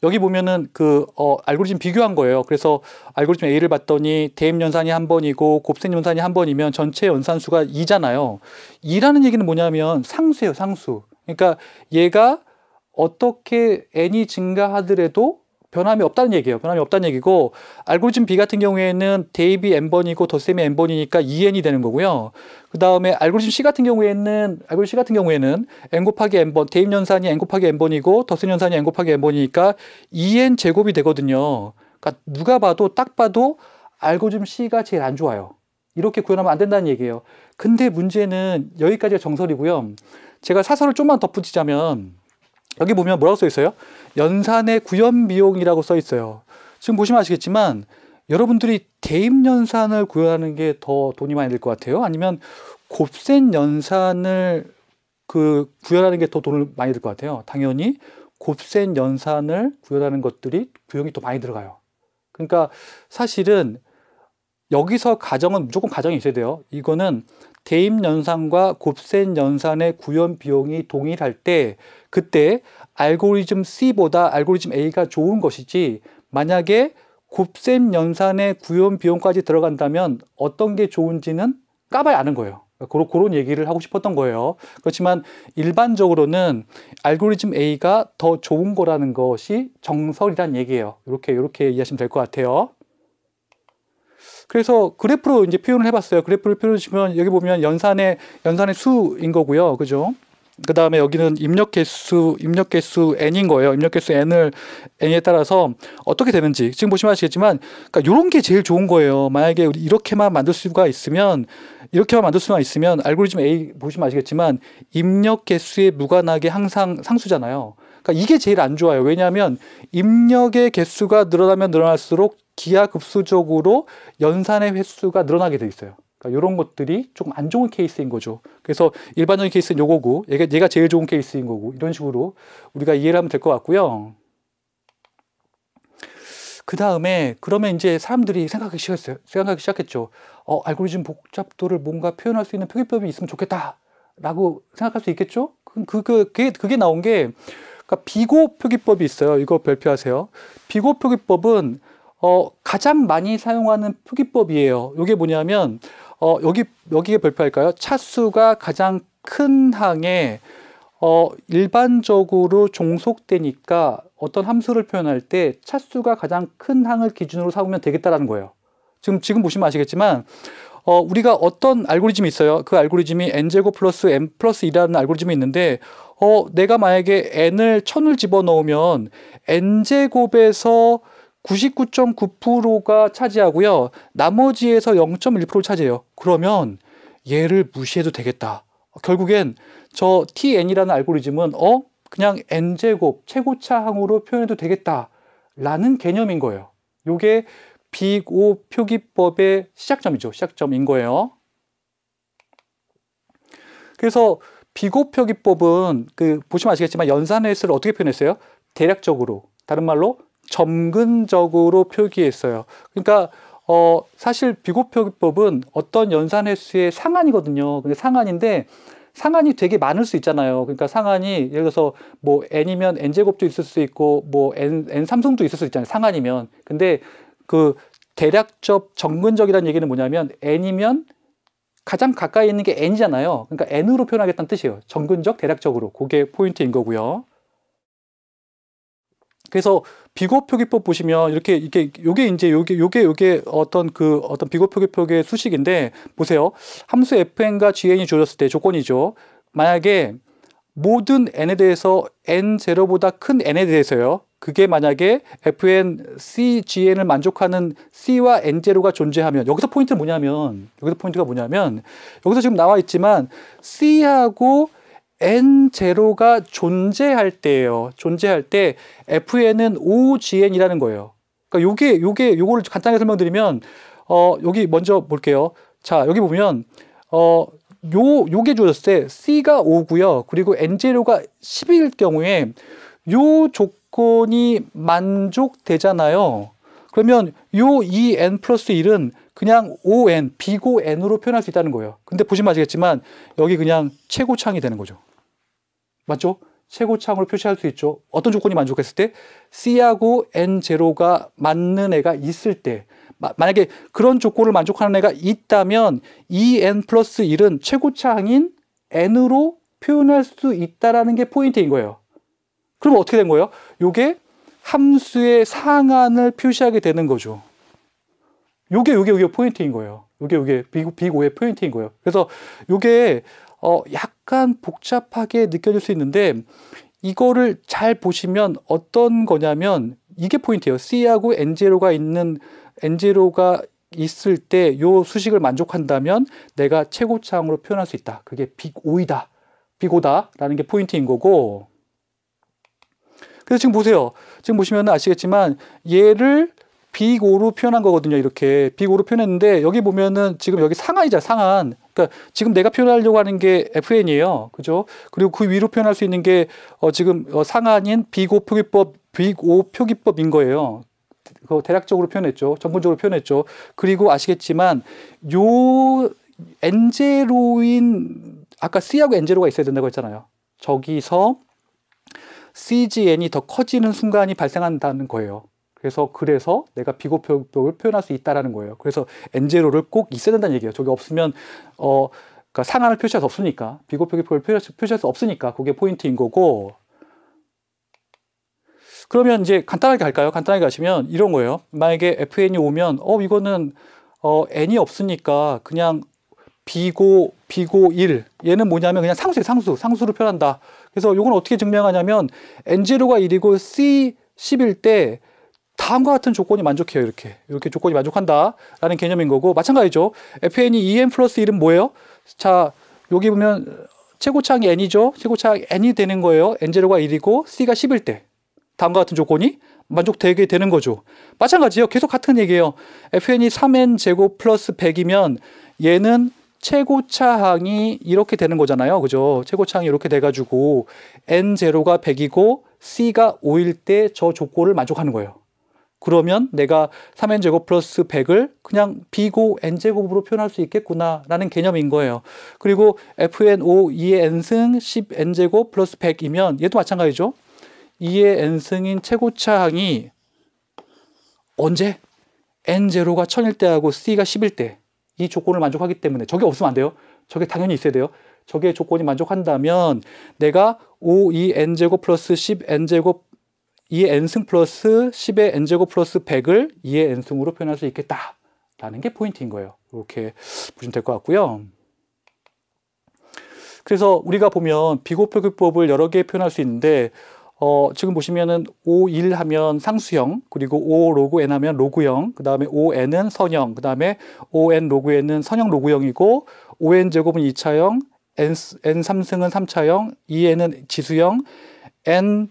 여기 보면은 그 알고리즘 비교한 거예요. 그래서 알고리즘 A를 봤더니 대입 연산이 한 번이고 곱셈 연산이 한 번이면 전체 연산수가 2잖아요. 2라는 얘기는 뭐냐면 상수예요, 상수. 그러니까 얘가 어떻게 n이 증가하더라도 변함이 없다는 얘기예요. 변함이 없다는 얘기고 알고리즘 B 같은 경우에는 대입이 n번이고 덧셈이 n번이니까 2n이 되는 거고요. 그 다음에 알고리즘 C 같은 경우에는 n 곱하기 n번, 대입 연산이 n 곱하기 n번이고 덧셈 연산이 n 곱하기 n번이니까 2n 제곱이 되거든요. 그러니까 누가 봐도 딱 봐도 알고리즘 C가 제일 안 좋아요. 이렇게 구현하면 안 된다는 얘기예요. 근데 문제는 여기까지가 정설이고요. 제가 사설을 좀만 덧붙이자면 여기 보면 뭐라고 써 있어요? 연산의 구현 비용이라고 써 있어요. 지금 보시면 아시겠지만 여러분들이 대입 연산을 구현하는 게 더 돈이 많이 들 것 같아요? 아니면 곱셈 연산을 구현하는 게 더 돈을 많이 들 것 같아요? 당연히 곱셈 연산을 구현하는 것들이 비용이 더 많이 들어가요. 그러니까 사실은 여기서 가정은 무조건 가정이 있어야 돼요. 이거는 대입 연산과 곱셈 연산의 구현 비용이 동일할 때 그때 알고리즘 C보다 알고리즘 A가 좋은 것이지 만약에 곱셈 연산의 구현 비용까지 들어간다면 어떤 게 좋은지는 까봐야 아는 거예요. 그런 얘기를 하고 싶었던 거예요. 그렇지만 일반적으로는 알고리즘 A가 더 좋은 거라는 것이 정설이란 얘기예요. 이렇게 이해하시면 될 것 같아요. 그래서 그래프로 이제 표현을 해봤어요. 그래프를 표현해 주시면 여기 보면 연산의 수인 거고요. 그죠? 그 다음에 여기는 입력 개수 n인 거예요. 입력 개수 n에 따라서 어떻게 되는지 지금 보시면 아시겠지만, 그러니까 이런 게 제일 좋은 거예요. 만약에 이렇게만 만들 수가 있으면 알고리즘 A 보시면 아시겠지만 입력 개수에 무관하게 항상 상수잖아요. 그러니까 이게 제일 안 좋아요. 왜냐하면 입력의 개수가 늘어나면 늘어날수록 기하급수적으로 연산의 횟수가 늘어나게 돼 있어요. 그러니까 이런 것들이 조금 안 좋은 케이스인 거죠. 그래서 일반적인 케이스는 요거고, 얘가 제일 좋은 케이스인 거고, 이런 식으로 우리가 이해를 하면 될 것 같고요. 그 다음에 그러면 이제 사람들이 생각하기 시작했죠. 알고리즘 복잡도를 뭔가 표현할 수 있는 표기법이 있으면 좋겠다라고 생각할 수 있겠죠? 그게 나온 게, 그러니까 비고 표기법이 있어요. 이거 별표하세요. 비고 표기법은 가장 많이 사용하는 표기법이에요. 이게 뭐냐면 여기에 별표할까요? 차수가 가장 큰 항에 일반적으로 종속되니까 어떤 함수를 표현할 때 차수가 가장 큰 항을 기준으로 삼으면 되겠다라는 거예요. 지금 보시면 아시겠지만 우리가 어떤 알고리즘이 있어요. 그 알고리즘이 n제곱 플러스 n 플러스 2라는 알고리즘이 있는데 내가 만약에 n을 1000을 집어넣으면 n제곱에서 99.9%가 차지하고요. 나머지에서 0.1%를 차지해요. 그러면 얘를 무시해도 되겠다. 결국엔 저 tn이라는 알고리즘은 그냥 n제곱 최고차항으로 표현해도 되겠다라는 개념인 거예요. 요게 비고 표기법의 시작점이죠. 시작점인 거예요. 그래서 비고 표기법은 보시면 아시겠지만 연산의 횟수를 어떻게 표현했어요? 대략적으로, 다른 말로 점근적으로 표기했어요. 그러니까 사실 비고 표기법은 어떤 연산 횟수의 상한이거든요. 근데 상한이 되게 많을 수 있잖아요. 그러니까 상한이 예를 들어서 뭐 n이면 n제곱도 있을 수 있고 뭐 n3승도 있을 수 있잖아요. 상한이면. 근데 그 대략적 점근적이라는 얘기는 뭐냐면 n이면 가장 가까이 있는 게 n이잖아요. 그러니까 n으로 표현하겠다는 뜻이에요. 점근적, 대략적으로. 그게 포인트인 거고요. 그래서 비고 표기법 보시면 요게 어떤 비고 표기법의 수식인데, 보세요. 함수 fn과 gn이 주어졌을 때 조건이죠. 만약에 모든 n에 대해서 n0보다 큰 n에 대해서요. 그게 만약에 fn, c, gn을 만족하는 c와 n0가 존재하면, 여기서 포인트가 뭐냐면 여기서 지금 나와 있지만 c하고 n0가 존재할 때예요. 존재할 때 fn은 ogn이라는 거예요. 그러니까 요거를 간단하게 설명드리면 여기 먼저 볼게요. 자, 여기 보면 요게 주어졌을 때 c가 5고요. 그리고 n0가 10일 경우에 요 조건이 만족되잖아요. 그러면 요 2n 플러스 1은 그냥 on, 비고 n으로 표현할 수 있다는 거예요. 근데 보시면 아시겠지만 여기 그냥 최고차항이 되는 거죠. 맞죠? 최고차항으로 표시할 수 있죠. 어떤 조건이 만족했을 때? C하고 N0가 맞는 애가 있을 때, 만약에 그런 조건을 만족하는 애가 있다면 2n 플러스 1은 최고차항인 n으로 표현할 수 있다라는 게 포인트인 거예요. 그럼 어떻게 된 거예요? 요게 함수의 상한을 표시하게 되는 거죠. 요게 포인트인 거예요. 요게 비고의 포인트인 거예요. 그래서 요게 약간 복잡하게 느껴질 수 있는데, 이거를 잘 보시면 어떤 거냐면 이게 포인트예요. C하고 N0가 있을 때 요 수식을 만족한다면 내가 최고차항으로 표현할 수 있다. 그게 비고다라는 게 포인트인 거고. 그래서 지금 보세요. 지금 보시면 아시겠지만 얘를 비고로 표현한 거거든요. 이렇게 비고로 표현했는데, 여기 보면은 지금 여기 상한이잖아요. 상한. 그러니까 지금 내가 표현하려고 하는 게 fn이에요. 그죠? 그리고 그 위로 표현할 수 있는 게 지금 상한인 비고 표기법인 거예요. 그거 대략적으로 표현했죠. 점근적으로 표현했죠. 그리고 아시겠지만 요 n0인 아까 c하고 n0가 있어야 된다고 했잖아요. 저기서 cgn이 더 커지는 순간이 발생한다는 거예요. 그래서 내가 비고표격법을 표현할 수 있다라는 거예요. 그래서 N0를 꼭 있어야 된다는 얘기예요. 저게 없으면 그러니까 상한을 표시할 수 없으니까, 비고표격법을 표시할 수 없으니까 그게 포인트인 거고. 그러면 이제 간단하게 갈까요? 간단하게 가시면 이런 거예요. 만약에 FN이 오면 이거는 n이 없으니까 그냥 비고 1, 얘는 뭐냐면 그냥 상수예요. 상수로 표현한다. 그래서 이건 어떻게 증명하냐면 N0가 1이고 C 10일 때 다음과 같은 조건이 만족해요. 이렇게 조건이 만족한다라는 개념인 거고, 마찬가지죠. FN이 2n 플러스 1은 뭐예요? 자, 여기 보면 최고차항이 n이죠. 최고차항 n이 되는 거예요. N0가 1이고 C가 10일 때 다음과 같은 조건이 만족되게 되는 거죠. 마찬가지예요. 계속 같은 얘기예요. FN이 3n 제곱 플러스 100이면 얘는 최고차항이 이렇게 되는 거잖아요. 그죠? 최고차항이 이렇게 돼가지고 n0가 100이고 C가 5일 때 저 조건을 만족하는 거예요. 그러면 내가 3n 제곱 플러스 100을 그냥 b고 n제곱으로 표현할 수 있겠구나 라는 개념인 거예요. 그리고 fn 5, 2의 n승 10n 제곱 플러스 100이면 얘도 마찬가지죠. 2의 n승인 최고차항이 언제? n0가 1000일 때 하고 C가 10일 때 이 조건을 만족하기 때문에 저게 없으면 안 돼요. 저게 당연히 있어야 돼요. 저게 조건이 만족한다면 내가 5, 2n제곱 플러스 10n제곱 2의 n승 플러스 10의 n제곱 플러스 100을 2의 n승으로 표현할 수 있겠다라는 게 포인트인 거예요. 이렇게 보시면 될 것 같고요. 그래서 우리가 보면 비고표기법을 여러 개 표현할 수 있는데 지금 보시면은 5, 1 하면 상수형, 그리고 5 로그 n 하면 로그형, 그 다음에 5n은 선형, 그 다음에 5n 로그 n은 선형 로그형이고 5n 제곱은 2차형, n 3승은 3차형, 2n은 지수형, n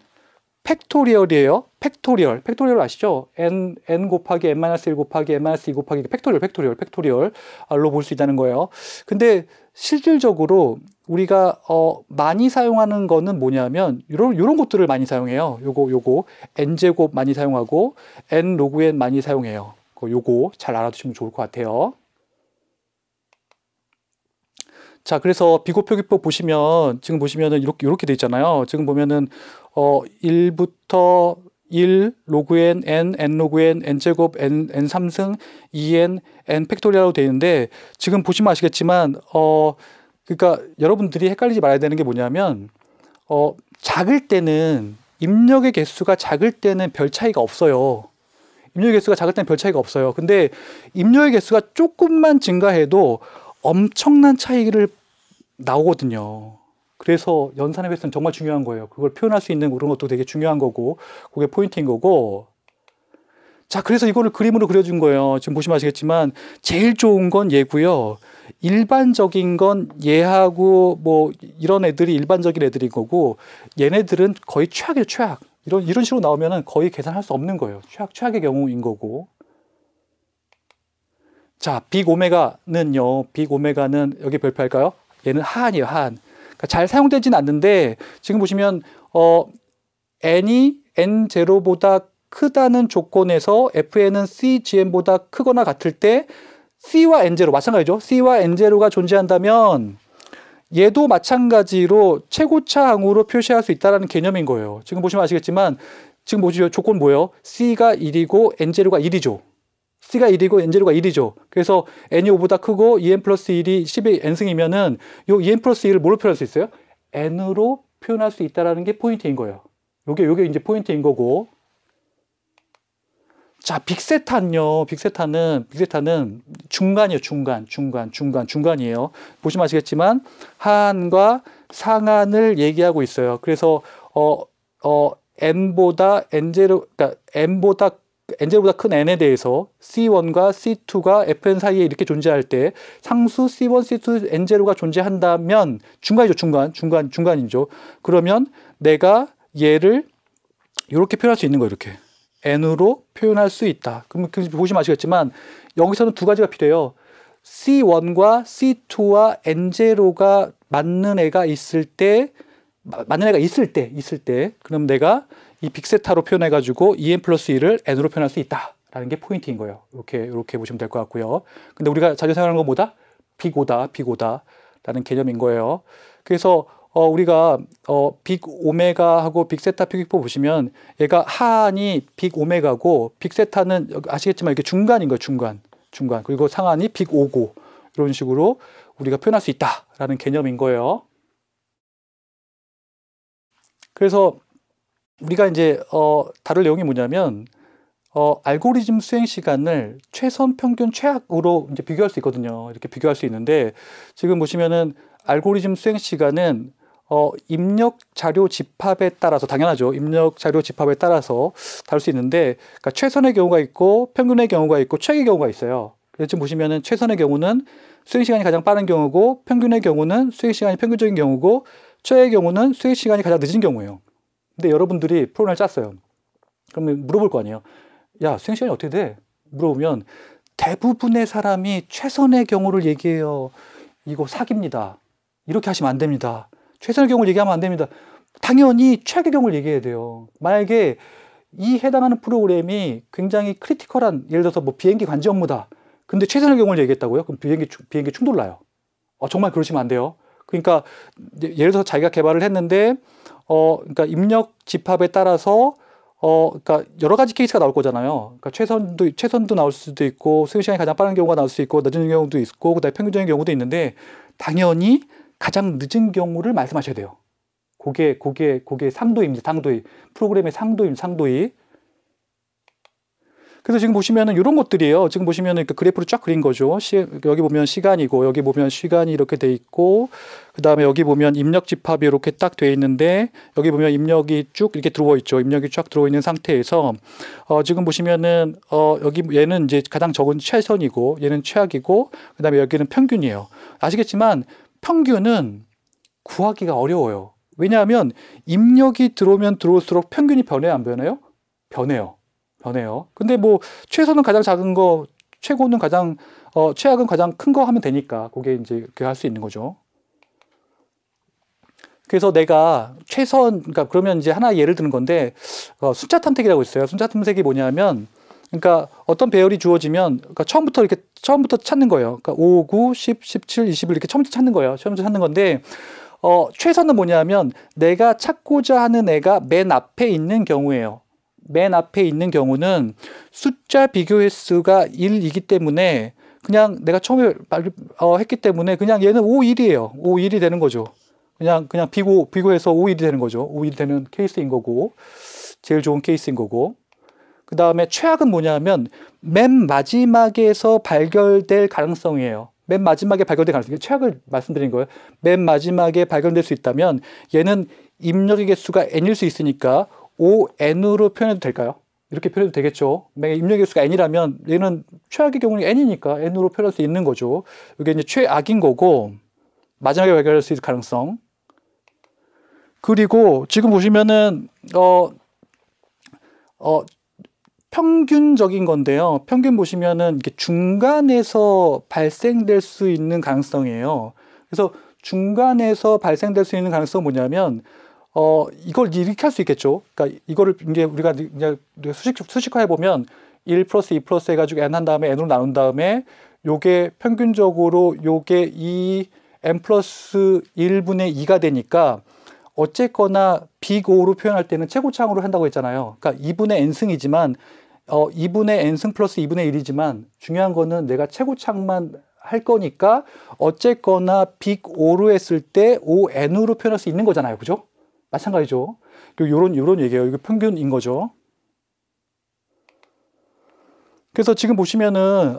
팩토리얼이에요. 팩토리얼 아시죠? n 곱하기 n-1 곱하기 n-2 곱하기 팩토리얼로 볼 수 있다는 거예요. 근데 실질적으로 우리가 많이 사용하는 거는 뭐냐면 요런 것들을 많이 사용해요. 요거 n제곱 많이 사용하고 n 로그 n 많이 사용해요. 요거 잘 알아두시면 좋을 것 같아요. 자, 그래서 비고표기법 보시면 지금 보시면은 이렇게 돼 있잖아요. 지금 보면은 1부터 1 로그 n, n 로그 n, n제곱, n 3승, 2n, n 팩토리얼로 되어 있는데 지금 보시면 아시겠지만 그러니까 여러분들이 헷갈리지 말아야 되는 게 뭐냐면 작을 때는 입력의 개수가 작을 때는 별 차이가 없어요. 입력의 개수가 작을 때는 별 차이가 없어요. 근데 입력의 개수가 조금만 증가해도 엄청난 차이를 나오거든요. 그래서 연산의 횟수는 정말 중요한 거예요. 그걸 표현할 수 있는 그런 것도 되게 중요한 거고, 그게 포인트인 거고. 자, 그래서 이거를 그림으로 그려준 거예요. 지금 보시면 아시겠지만 제일 좋은 건 얘고요. 일반적인 건 얘하고 뭐 이런 애들이 일반적인 애들인 거고, 얘네들은 거의 최악이에요. 최악. 이런 식으로 나오면은 거의 계산할 수 없는 거예요. 최악의 경우인 거고. 자, 빅 오메가는요. 빅 오메가는 여기 별표할까요? 얘는 하한이에요. 하한. 그러니까 잘 사용되진 않는데 지금 보시면 n이 n0보다 크다는 조건에서 fn은 cgm보다 크거나 같을 때 c와 n0 마찬가지죠. c와 n0가 존재한다면 얘도 마찬가지로 최고차항으로 표시할 수 있다는 개념인 거예요. 지금 보시면 아시겠지만 지금 보시죠. 조건 뭐예요? c가 1이고 n0가 1이죠. C가 1이고 n0가 1이죠. 그래서 n이 5보다 크고 2n 플러스 1이 10의 n승이면은 요 2n 플러스 1을 뭘로 표현할 수 있어요? n으로 표현할 수 있다는 게 포인트인 거예요. 요게 이제 포인트인 거고. 자, 빅세타는요. 빅세타는 중간이에요. 중간이에요. 보시면 아시겠지만 하한과 상한을 얘기하고 있어요. 그래서 n보다 n0, 그러니까 n보다 큰 n에 대해서 C1과 C2가 Fn 사이에 이렇게 존재할 때 상수 C1, C2, N0가 존재한다면 중간이죠. 중간이죠. 그러면 내가 얘를 이렇게 표현할 수 있는 거예요. 이렇게 n으로 표현할 수 있다. 그럼 보시면 아시겠지만 여기서는 두 가지가 필요해요. C1과 C2와 N0가 맞는 애가 있을 때 그럼 내가 이 빅세타로 표현해가지고 2n 플러스 1을 n으로 표현할 수 있다라는 게 포인트인 거예요. 이렇게 보시면 될 것 같고요. 근데 우리가 자주 사용하는 건 뭐다? 비고다라는 개념인 거예요. 그래서 우리가 빅 오메가하고 빅 세타 빅4 보시면 얘가 하한이 빅 오메가고 빅 세타는 아시겠지만 이게 중간인 거예요. 중간. 그리고 상한이 빅 5고 이런 식으로 우리가 표현할 수 있다라는 개념인 거예요. 그래서 우리가 이제 다룰 내용이 뭐냐면 알고리즘 수행 시간을 최선, 평균, 최악으로 이제 비교할 수 있거든요. 이렇게 비교할 수 있는데 지금 보시면은 알고리즘 수행 시간은 입력 자료 집합에 따라서 당연하죠. 입력 자료 집합에 따라서 다를 수 있는데 그러니까 최선의 경우가 있고 평균의 경우가 있고 최악의 경우가 있어요. 그래서 지금 보시면은 최선의 경우는 수행 시간이 가장 빠른 경우고 평균의 경우는 수행 시간이 평균적인 경우고 최악의 경우는 수행 시간이 가장 늦은 경우예요. 근데 여러분들이 프로그램을 짰어요. 그러면 물어볼 거 아니에요. 야, 수행 시간이 어떻게 돼? 물어보면 대부분의 사람이 최선의 경우를 얘기해요. 이거 사기입니다. 이렇게 하시면 안 됩니다. 최선의 경우를 얘기하면 안 됩니다. 당연히 최악의 경우를 얘기해야 돼요. 만약에 이 해당하는 프로그램이 굉장히 크리티컬한, 예를 들어서 뭐 비행기 관제 업무다. 근데 최선의 경우를 얘기했다고요? 그럼 비행기 충돌 나요. 정말 그러시면 안 돼요. 그러니까 예를 들어서 자기가 개발을 했는데 그러니까 입력 집합에 따라서 그러니까 여러 가지 케이스가 나올 거잖아요. 그러니까 최선도 나올 수도 있고 수행 시간이 가장 빠른 경우가 나올 수 있고 늦은 경우도 있고 그다음에 평균적인 경우도 있는데 당연히 가장 늦은 경우를 말씀하셔야 돼요. 그게 상도입니다. 상도이. 프로그램의 상도이. 그래서 지금 보시면은 이런 것들이에요. 지금 보시면은 그래프를 쫙 그린 거죠. 여기 보면 시간이고, 여기 보면 시간이 이렇게 돼 있고, 그 다음에 여기 보면 입력 집합이 이렇게 딱 돼 있는데, 여기 보면 입력이 쭉 이렇게 들어와 있죠. 입력이 쫙 들어와 있는 상태에서, 지금 보시면은, 여기 얘는 이제 가장 적은 최선이고, 얘는 최악이고, 그 다음에 여기는 평균이에요. 아시겠지만, 평균은 구하기가 어려워요. 왜냐하면 입력이 들어오면 들어올수록 평균이 변해요, 안 변해요? 변해요. 근데 뭐 최선은 가장 작은 거, 최고는 가장 최악은 가장 큰 거 하면 되니까 그게 이제 그렇게 할 수 있는 거죠. 그래서 내가 그러니까 그러면 이제 하나 예를 드는 건데 숫자 탐색이라고 있어요. 숫자 탐색이 뭐냐면 그러니까 어떤 배열이 주어지면 그러니까 처음부터 찾는 거예요. 그러니까 5, 9, 10, 17, 20을 이렇게 처음부터 찾는 거예요. 처음부터 찾는 건데 최선은 뭐냐면 내가 찾고자 하는 애가 맨 앞에 있는 경우예요. 맨 앞에 있는 경우는 숫자 비교 횟수가 1이기 때문에 그냥 내가 처음에 했기 때문에 그냥 얘는 5, 1이에요. 5, 1이 되는 거죠. 그냥 비교해서 5, 1이 되는 거죠. 5, 1이 되는 케이스인 거고 제일 좋은 케이스인 거고 그 다음에 최악은 뭐냐면 맨 마지막에서 발견될 가능성이에요. 맨 마지막에 발견될 가능성. 최악을 말씀드린 거예요. 맨 마지막에 발견될 수 있다면 얘는 입력의 개수가 n일 수 있으니까 ON으로 표현해도 될까요? 이렇게 표현해도 되겠죠. 만약에 입력의 개수가 n이라면 얘는 최악의 경우는 n이니까 n으로 표현할 수 있는 거죠. 이게 이제 최악인 거고 마지막에 발견할 수 있을 가능성. 그리고 지금 보시면은 평균적인 건데요. 평균 보시면은 이게 중간에서 발생될 수 있는 가능성이에요. 그래서 중간에서 발생될 수 있는 가능성은 뭐냐면 이걸 이렇게 할 수 있겠죠. 그러니까 이거를 이제 우리가 이제 수식화해 보면 1 플러스 2 플러스 해가지고 n 한 다음에 n으로 나눈 다음에 요게 평균적으로 요게 2n 플러스 1분의 2가 되니까 어쨌거나 빅5로 표현할 때는 최고차항으로 한다고 했잖아요. 그러니까 2분의 n승이지만 2분의 n승 플러스 2분의 1이지만 중요한 거는 내가 최고차항만 할 거니까 어쨌거나 빅5로 했을 때 5n으로 표현할 수 있는 거잖아요. 그죠? 마찬가지죠. 요런 얘기예요. 이거 평균인 거죠. 그래서 지금 보시면은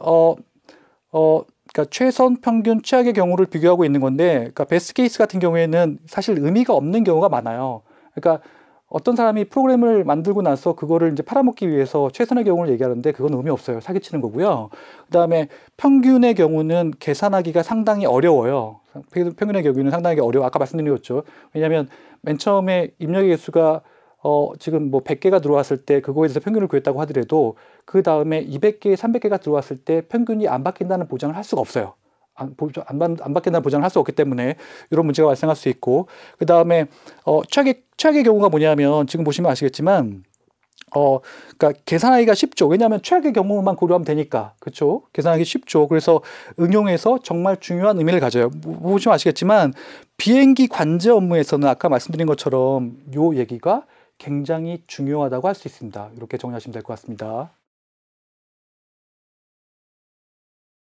그러니까 최선, 평균, 최악의 경우를 비교하고 있는 건데, 그러니까 베스트 케이스 같은 경우에는 사실 의미가 없는 경우가 많아요. 그러니까 어떤 사람이 프로그램을 만들고 나서 그거를 이제 팔아먹기 위해서 최선의 경우를 얘기하는데 그건 의미 없어요. 사기치는 거고요. 그다음에 평균의 경우는 계산하기가 상당히 어려워요. 평균의 경우는 상당히 어려워. 아까 말씀드린 거죠. 왜냐하면 맨 처음에 입력의 개수가 지금 뭐 100개가 들어왔을 때 그거에 대해서 평균을 구했다고 하더라도 그 다음에 200개, 300개가 들어왔을 때 평균이 안 바뀐다는 보장을 할 수가 없어요. 안 바뀐다는 보장을 할 수 없기 때문에 이런 문제가 발생할 수 있고 그 다음에 최악의 경우가 뭐냐면 지금 보시면 아시겠지만 그러니까 계산하기가 쉽죠. 왜냐하면 최악의 경우만 고려하면 되니까. 그렇죠? 계산하기 쉽죠. 그래서 응용해서 정말 중요한 의미를 가져요. 보시면 아시겠지만 비행기 관제 업무에서는 아까 말씀드린 것처럼 요 얘기가 굉장히 중요하다고 할 수 있습니다. 이렇게 정리하시면 될 것 같습니다.